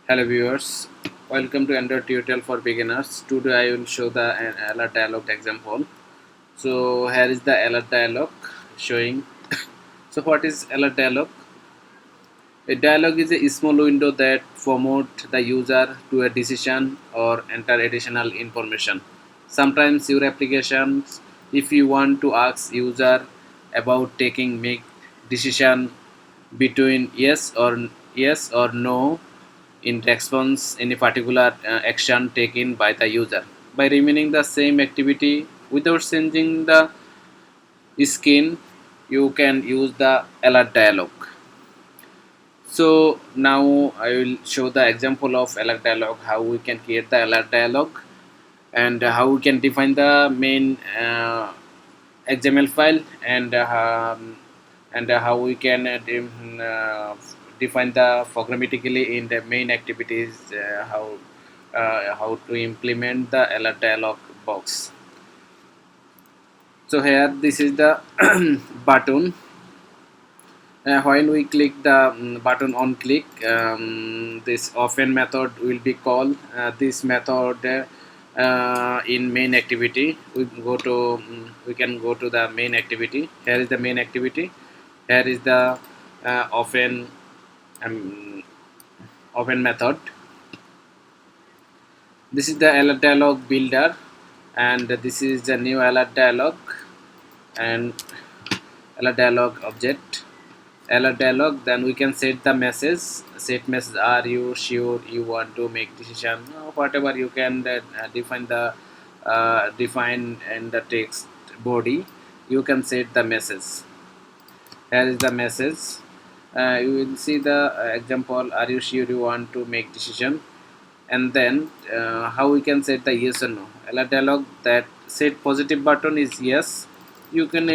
Hello viewers, welcome to Android tutorial for beginners. Today I will show the alert dialog example. So here is the alert dialog showing. So what is alert dialog? A dialog is a small window that promotes the user to a decision or enter additional information. Sometimes your applications, if you want to ask user about taking make decision between yes or no in response any particular action taken by the user by remaining the same activity without changing the skin. You can use the alert dialog. So now I will show the example of alert dialog, how we can create the alert dialog, and how we can define the main XML file, and how we can define the programmatically in the main activities, how to implement the alert dialog box. So here this is the button. When we click the button on click, this often method will be called. This method in main activity we can go to the main activity. Here is the main activity. Here is the often um, often method. This is the alert dialog builder, and this is the new alert dialog and alert dialog object. Alert dialog, then we can set the message. Set message, are you sure you want to make decision? Whatever you can define the define in the text body, you can set the message. Here is the message. You will see the example, are you sure you want to make decision? And then how we can set the yes or no. Alert dialog, that set positive button is yes. You can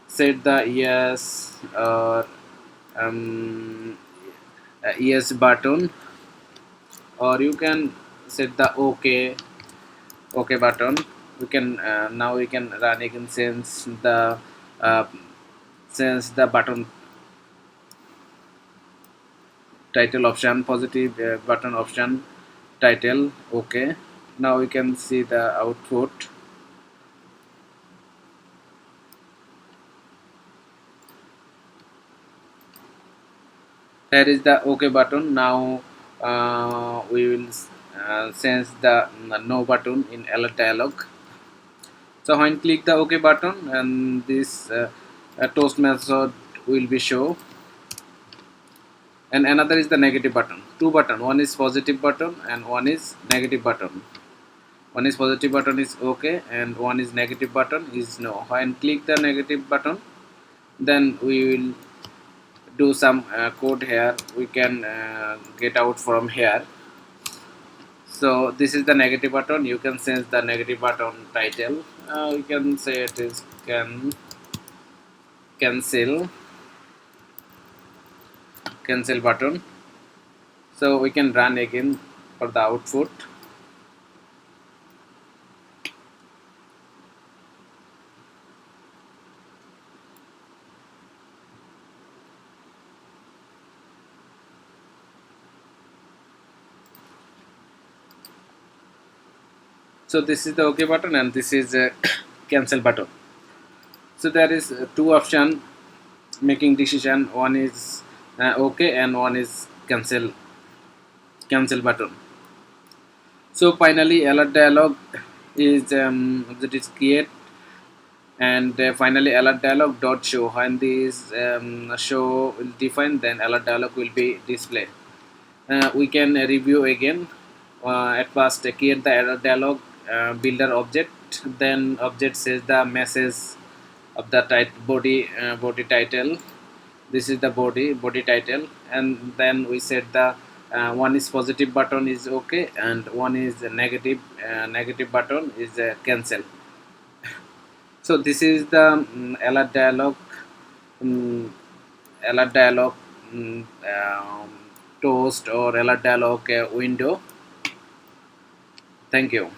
set the yes or um, yes button, or you can set the OK button. We can now we can run again uh, since the button title option, positive button option title OK. Now we can see the output. Here is the OK button. Now we will sense the no button in alert dialog. So when click the OK button, and this toast method will be show. And another is the negative button. Two button. One is positive button and one is negative button. One is positive button is OK, and one is negative button is no. When click the negative button, then we will do some code here. We can get out from here. So this is the negative button. You can sense the negative button title. We can say it is cancel button. So we can run again for the output. So this is the OK button, and this is a cancel button. So there is two option making decision. One is OK and one is cancel button. So finally alert dialog is that is create, and finally alert dialog dot show. When this show will define, then alert dialog will be displayed. We can review again. At first create the alert dialog builder object, then object says the message of the body title. This is the body title, and then we set the one is positive button is OK, and one is negative button is cancel. So this is the alert dialog um, alert dialog toast or alert dialog window. Thank you.